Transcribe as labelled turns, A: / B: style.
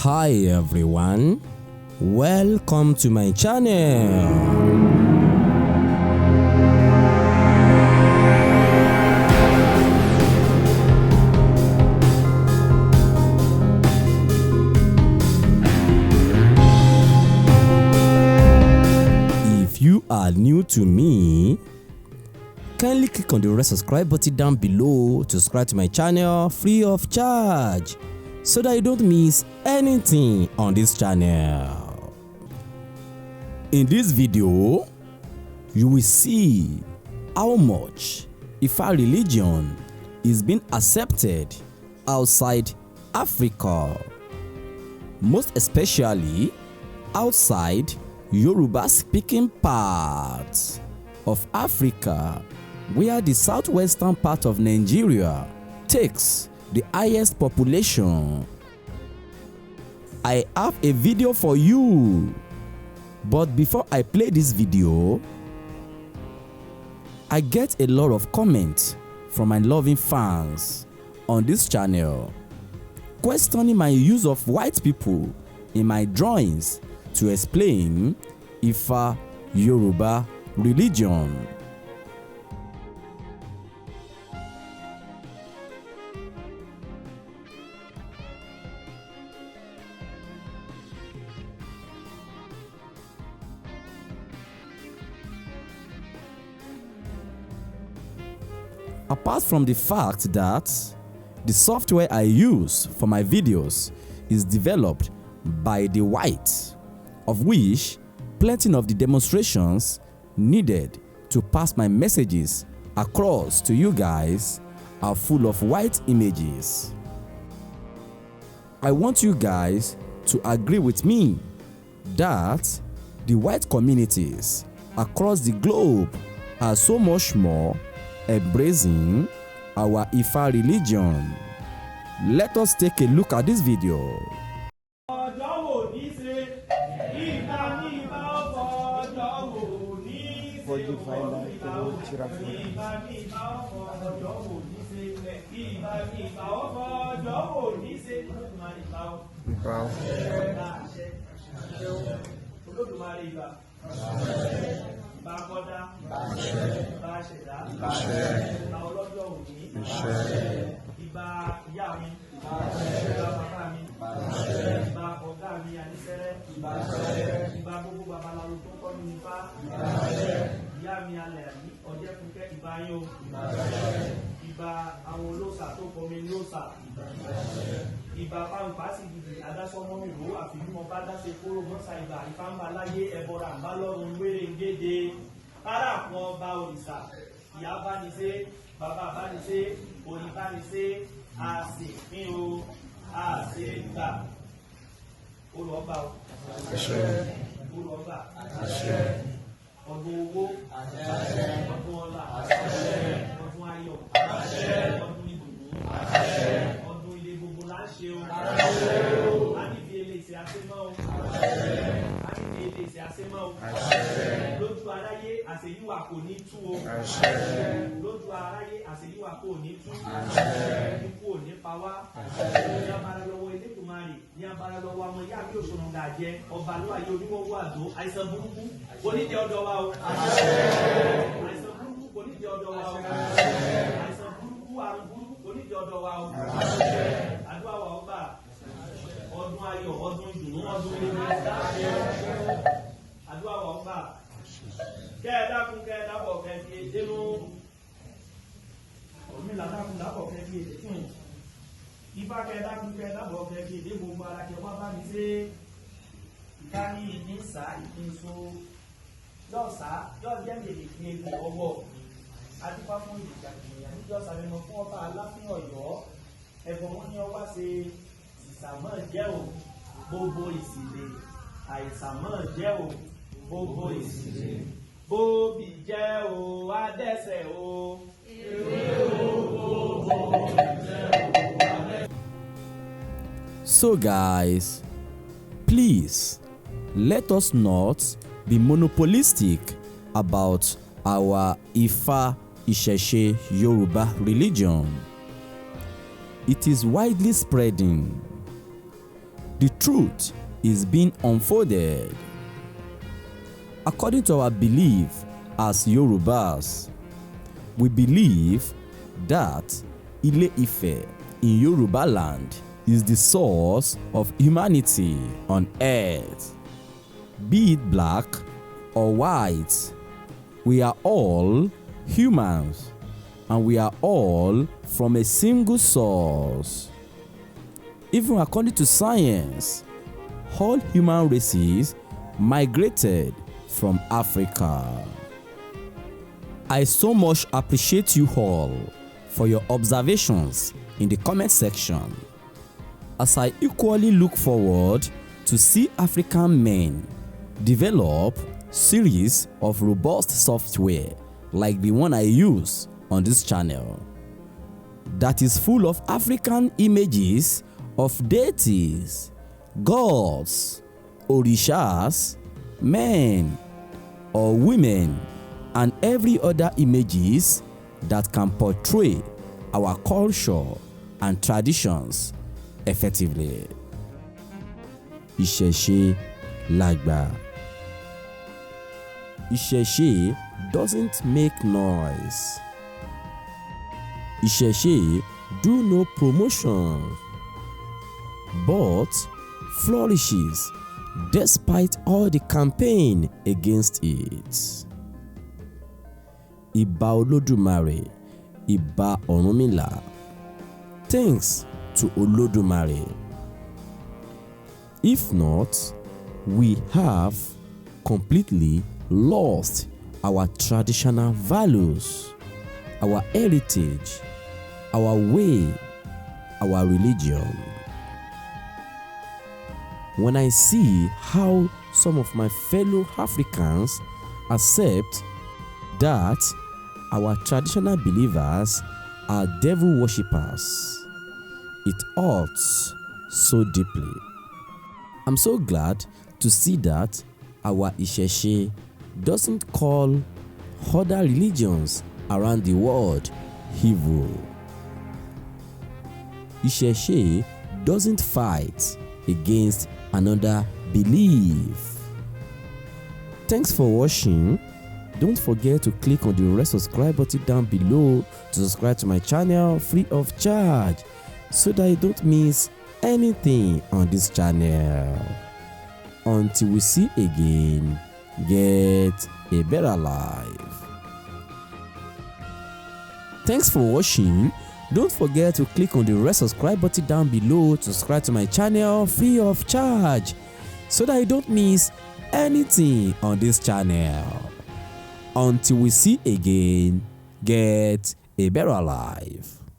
A: Hi everyone, welcome to my channel. If you are new to me, kindly click on the red subscribe button down below to subscribe to my channel free of charge, so that you don't miss anything on this channel. In this video, you will see how much Ifa religion is being accepted outside Africa, most especially outside Yoruba speaking parts of Africa, where the southwestern part of Nigeria takes the highest population. I have a video for you, but before I play this video, I get a lot of comments from my loving fans on this channel questioning my use of white people in my drawings to explain Ifa Yoruba religion. Apart from the fact that the software I use for my videos is developed by the whites, of which plenty of the demonstrations needed to pass my messages across to you guys are full of white images. I want you guys to agree with me that the white communities across the globe are so much more embracing our Ifa religion. Let us take a look at this video.
B: Bákọ́dá, bá ṣẹ̀dá, ìbá ọlọ́jọ́ òní, ìbá ìyá mi, ìbá bàbá mi, ìbá ọ̀gá mi àníṣẹ́rẹ́, ìbá gbogbo babalawo tó kọ́ ní Ifá, ìyá mi alẹ̀ àní ọjẹ́ fúnkẹ́ ìbá yín o, ìbá àwọn olóòṣà tó kọ́ mi lóòṣà, ìbá pàǹpá sì gidi adásọ́mọ́ mi rò àfihàn bá dáṣe kóró mọ́sà ìbá ìfáǹbà láyé ẹ̀bọ̀rà àbálọ́run wéré gédé ara àwọn ọba òrìṣà ìyá bá ní ṣe bàbá bá ní ṣe òní bá ní ṣe àṣẹ fín o àṣẹ gbà olùọba olùọba ọdún owó ọdún ọlá ọdún ayọ̀ ọdún ìdùnnú ọdún ilé gbogbo láṣẹ o àníbi eléṣẹ àṣemọ o àníbi eléṣẹ àṣemọ o lójú aráyé àṣeyíwà kò ní tú o lójú aráyé àṣeyíwà kò ní tú ikú ò ní pa wá ní abara lọ́wọ́ Elédùmarè ní abara lọ́wọ́ ọmọ ìyá mi òṣòro gàjẹ ọba ló ayé oníwọwọ àdó àìsàn burúkú kò ní jẹ ọ̀dọ̀ wa o àìsàn burúkú kò ní jẹ ọ̀dọ̀ wa o àìsàn burúkú àrùn burúkú kò ní jẹ ọ̀dọ̀ wa o àdúrà wa ọba ọdún ayọ̀ ọdún ìdùnnú ọdún ilé àdúrà wa ọba kẹ́ẹ̀dákun kẹ́ẹ̀dábọ̀ kẹ́ẹ̀dí dénú orunmila dákun dábọ̀ kẹ́ẹ̀dí èdè fún Ifá kẹ́ẹ̀dákun kẹ́ẹ̀dábọ̀ kẹ́ẹ̀dí èdè gbogbo ara kẹwà bá ní sí ìká ní ìníṣà ìpínso yọ́ọ̀sá yọ́ọ̀ jẹ́ mèlè fi egun ọwọ́ adúpá fún ìdìjà ìgbìyàn níjọ́ sàrẹ́mọ fún ọba Aláàfin Ọ̀yọ́ ẹ̀bùn wọn ni ọwá ṣe ìsàmọ́ jẹ́ ò gbogbo ìsìlè àìsàmọ́ jẹ́ ò gbogbo ìsìlè bóbì jẹ́ o adẹ́sẹ̀ o ewé o
A: So guys, please let us not be monopolistic about our Ifa Isese Yoruba religion. It is widely spreading. The truth is being unfolded. According to our belief as Yorubas, we believe that Ile Ife in Yoruba land is the source of humanity on earth. Be it black or white, we are all humans and we are all from a single source. Even according to science, all human races migrated from Africa. I so much appreciate you all for your observations in the comment section, as I equally look forward to see African men develop series of robust software like the one I use on this channel that is full of African images of deities, gods, orishas, men or women, and every other images that can portray our culture and traditions effectively. Isese lagba. Isese doesn't make noise. Isese do no promotion, but flourishes despite all the campaign against it. Iba Olodumare, Iba orunmila. Thanks to Olodumare. If not, we have completely lost our traditional values, our heritage, our way, our religion. When I see how some of my fellow Africans accept that our traditional believers are devil worshippers, it hurts so deeply. I'm so glad to see that our Isese doesn't call other religions around the world evil. Isese doesn't fight against another belief. Thanks for watching. Don't forget to click on the red subscribe button down below to subscribe to my channel free of charge so that you don't miss anything on this channel. Until we see again, get a better life. Thanks for watching. Don't forget to click on the red subscribe button down below to subscribe to my channel free of charge so that you don't miss anything on this channel. Until we see again, get a better life.